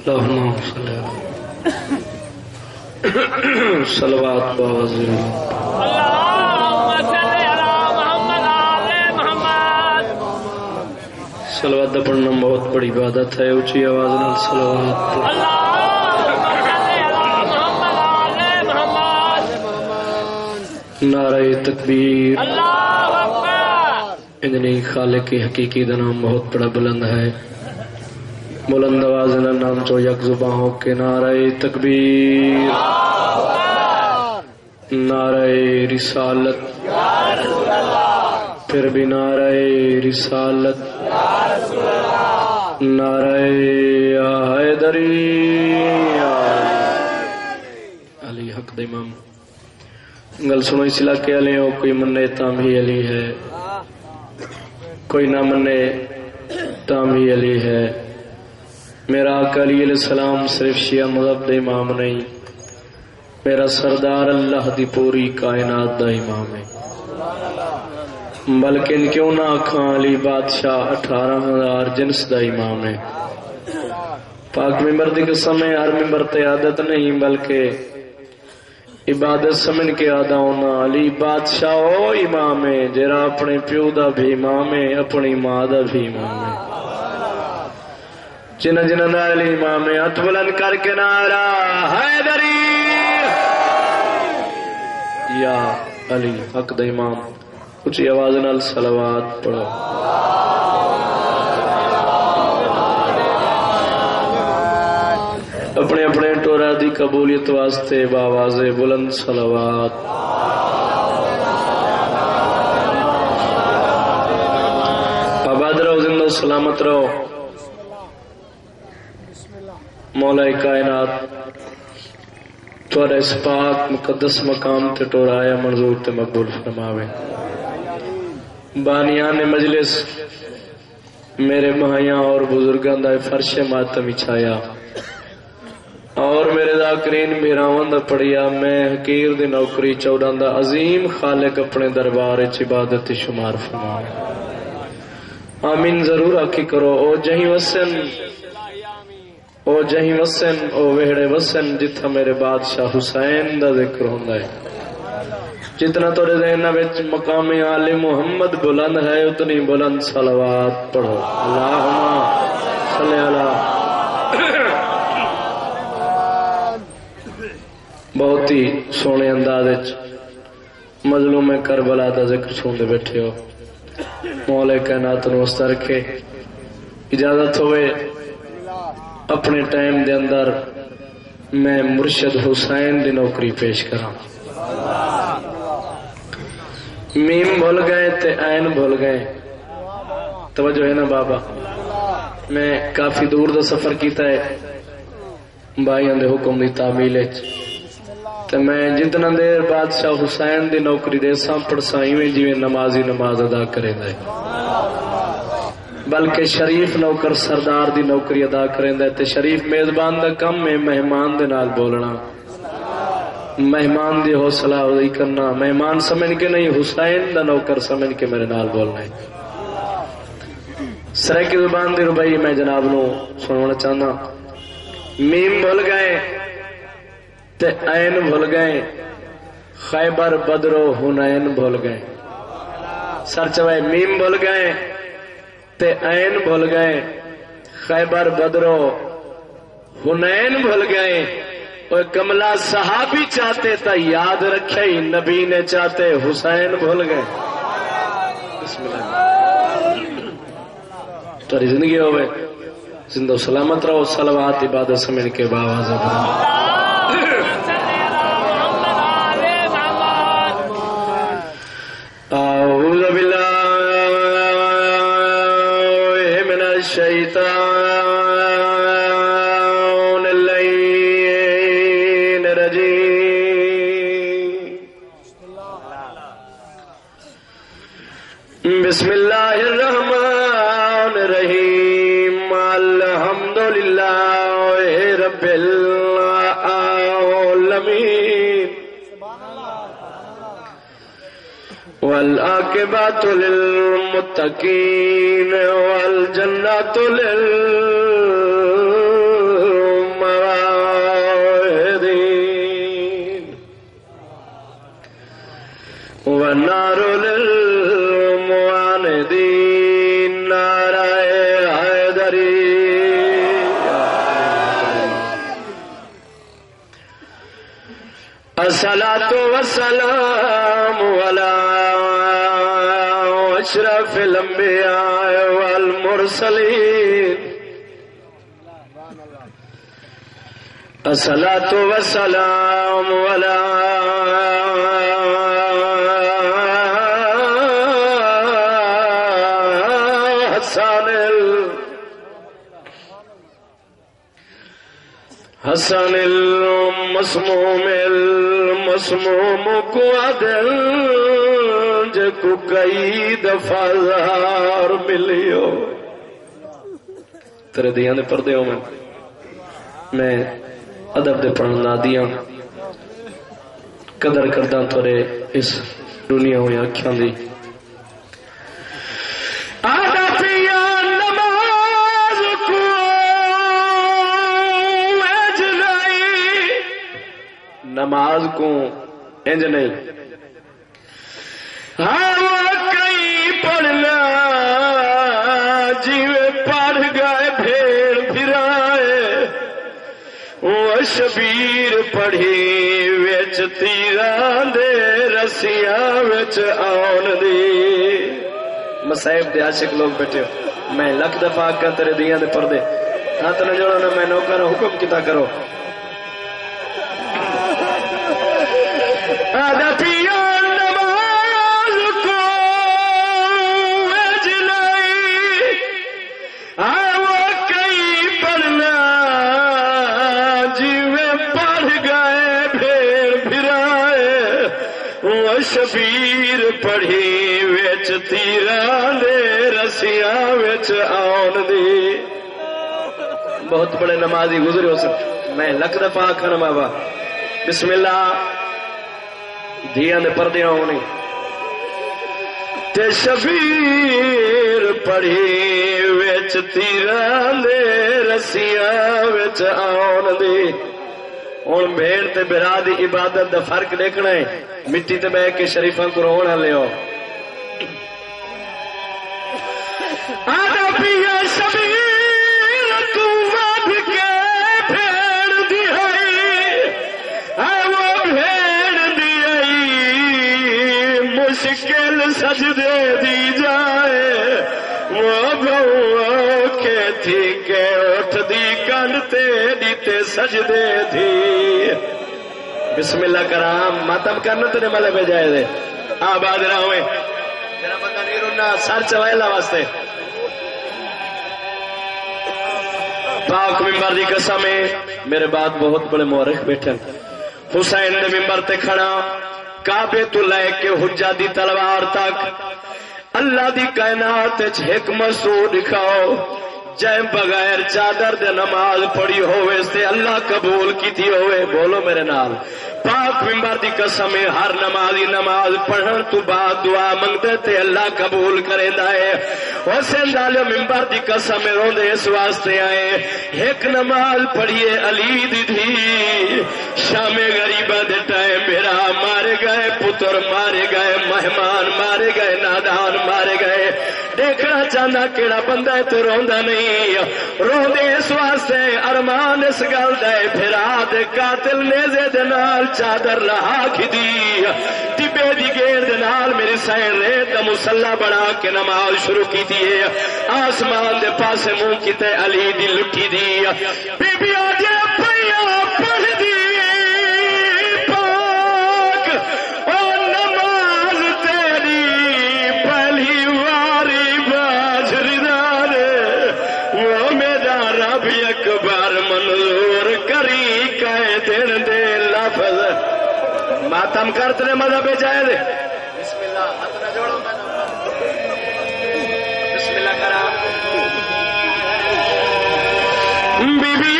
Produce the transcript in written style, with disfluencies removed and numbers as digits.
اللهم صل علی صلوات باوزیر اللهم صل علی محمد آل محمد. صلوات پڑھنا بہت بڑی عبادت ہے، اونچی آواز نال صلوات پڑھو. اللهم صل علی محمد آل محمد. نعرہ تکبیر. اللہ اکبر. اتنی خالق کی حقیقی کا نام بہت بڑا بلند ہے. بلند آواز نام چو یک زباں ہو کے نعرہ تکبیر، نعرہ رسالت، پھر بھی نعرہ رسالت، نعرہ حیدری. علی حق دے امام گل سنو اس علاقے والے ہو، کوئی منے تاں بھی علی ہے، کوئی نہ منے تاں بھی علی ہے. میرا آقا علیہ السلام صرف شیعہ مذہب دا امام نہیں، میرا سردار اللہ دی پوری کائنات دا امام ہے. بلکہ کیوں نہ آکھاں علی بادشاہ 18,000 جنس دا امام ہے. پاک ممبر دی قسم ہے، ہر ممبر تے عادت نہیں بلکہ عبادت سمجھ کے آدھا ہونا. علی بادشاہ او امام ہے جرا اپنے پیو دا بھی امام ہے، اپنی ماں دا بھی امام ہے. جنہ جنہ علی امام ہے ہاتھ بلند کر کے نعرہ حیدری یا علی حق دا امام. اونچی آواز نال صلوات پڑھو. اپنے اپنے ٹورا دی قبولیت واسطے باواز بلند صلوات. آباد رہو، زندہ سلامت رہو. مولا کائنات تھوڑا اس پاک مقدس مقام تے ٹورایا منظور تے مقبول فرماوے. بانیان مجلس میرے مہیاں اور بزرگاں دا فرش ماتم چھایا اور میرے ذاکرین میراواں دا پڑھیا. میں حقیر دی نوکری 14 دا عظیم خالق اپنے دربار وچ عبادت شمار فرماوے. آمین ضرور آکھی کرو. او جہیں وسن، او جہیں وسن، او وہڑے وسن جتھا میرے بادشاہ حسین دا ذکر ہوندا ہے. جتنا تو ذہن وچ مقام آل محمد بلند ہے اتنی بلند صلوات پڑھو. اللہم صلی علی. بہت ہی سونے انداز وچ مظلوم کربلا دا ذکر سنتے بیٹھے ہو. مولا کائنات نو واسطہ رکھے. اجازت ہوئے اپنے ٹائم دے اندر میں مرشد حسین دی نوکری پیش کراں. میم بھول گئے تے عین بھول گئے. توجہ ہے نا بابا. میں کافی دور دا سفر کیتا ہے بھائیاں دے حکم دی تعمیل وچ. تے میں جتنا دیر بادشاہ حسین دی نوکری دے ساں پڑھساں ایویں جویں نمازی نماز ادا کریندا ہے، بلکہ شریف نوکر سردار دی نوکری ادا کریندا ہے. تے شریف میزبان دا کم ہے مہمان دے نال بولنا، مہمان دی حوصلہ افزائی کرنا. مہمان سمجھ کے نہیں، حسین دا نوکر سمجھ کے میرے نال بولنا ہے. سرائکی زبان دی ربائی میں جناب نو سنوانا چاہنا. میم بھول گئے تے عین بھول گئے، خیبر بدر و حنین بھول گئے. سر چوائے میم بھول گئے تے عین بھول گئے، خیبر بدر و حنین بھول گئے. اور کملا صحابی چاہتے تا یاد رکھے، نبی نے چاہتے حسین بھول گئے. بسم اللہ. تاری زندگی ہوئے زندہ و سلامت رہو. صلوات عبادت سمجھ کے باواز اپنا. اعوذ باللہ من الشیطان اللعین الرجیم. بسم اللہ الرحمن الرحیم. الحمدللہ رب العالمین والعاقبۃ للمتقین والجنۃ للموحدین والنار للمعاندین نعرہ حیدری الصلاۃ والسلام علی اشرف الانبیاء والمرسلین الصلاۃ والسلام علی حسن المسموم کو عدل جکو کئی دفعہ زہار ملیو تیرے دیاں دے پردے ہوں میں ادب دے پڑھنا دیاں قدر کرداں تھوڑے اس دنیا ہوئی آکھیاں دی نماز کو انج نہیں ہاں کئی پڑھنا جیوے پڑھ گئے بھیڑ پھرائے وہ شبیر پڑھی وچ تیراں دے رسیاں وچ آن دی مصائب دے عاشق لوگ بیٹھے ہو میں لکھ دفعہ کا تیرے دیاں دے پردے ہاتھ نہ جوڑو نہ میں نوکر حکم کیتا کرو نماز کو اجلائی وہ کئی پڑھنا جیوے پڑھ گئے بھیڑ پھرائے وہ شبیر پڑھی وچ تیراں دے رسیاں وچ آن دی بہت بڑے نمازی گزرے ہو سکتے میں لکھ دفعہ آکھنا بابا بسم اللہ دھیاں دے پردیاں ہونی تے شبیر پڑھی وچ تیراں دے رسیاں وچ آن دی ہن بھیڑ تے برا دی عبادت دا فرق دیکھنا ہے مٹی تے بہ کے شریفاں کو رونا لیو آدھا پیا شبیر تو وڈھ کے بھیڑ دی ہوئی وہ بھیڑ دی مشکل سجدے دی جائے وہ گو کے تھی کہ اٹھ دی کنتے دیتے سجدے تھی بسم اللہ کرام ماتم کرنا تیرے ملے پہ جائے دے آباد رہا ہوئے میرا پتہ نہیں رونا سر چوائے اللہ واسطے پاک ممبر دی قسم ہے میرے بعد بہت بڑے مورخ بیٹھے حسین نے ممبر تے کھڑا کعبے تو لے کے حجہ دی تلوار تک اللہ دی کائنات ایک مسعود دکھاؤ جائیں بغیر چادر دے نماز پڑھی ہوئے سے اللہ قبول کی تھی ہوئے بولو میرے نال پاک ممبر دی قسم ہر نمازی نماز پڑھن تو بعد دعا منگتے تے اللہ قبول کرے دائے حسین دالو ممبر دی قسم روندے اس واسطے آئے ایک نماز پڑھیے علی دی دھی شام غریبہ دے ٹائم میرا مارے گئے پتر مارے گئے مہمان مارے گئے نادان مارے گئے دیکھنا چاہنا کیڑا بندہ ہے تو روندا نہیں روندے اس واسطے ارمان اس گل دے پھرا دے قاتل نیزے دے نال چادر لہا کھدی ٹبے دی گیر دے نال میری سائن ریت دا مصلا بنا کے نماز شروع کی تھی آسمان دے پاسے منہ کیتے علی دی لٹھی دی بی بی آجے پیا پڑھ دی پاک او نماز تیری پہلی واری باج رضا دے وہ میرا رب اکبر منظور کری کہے دن دے لفظ ماتم کرتے مذہب جائے دے بسم اللہ ہاتھ نہ جوڑو بسم اللہ کرا بی بی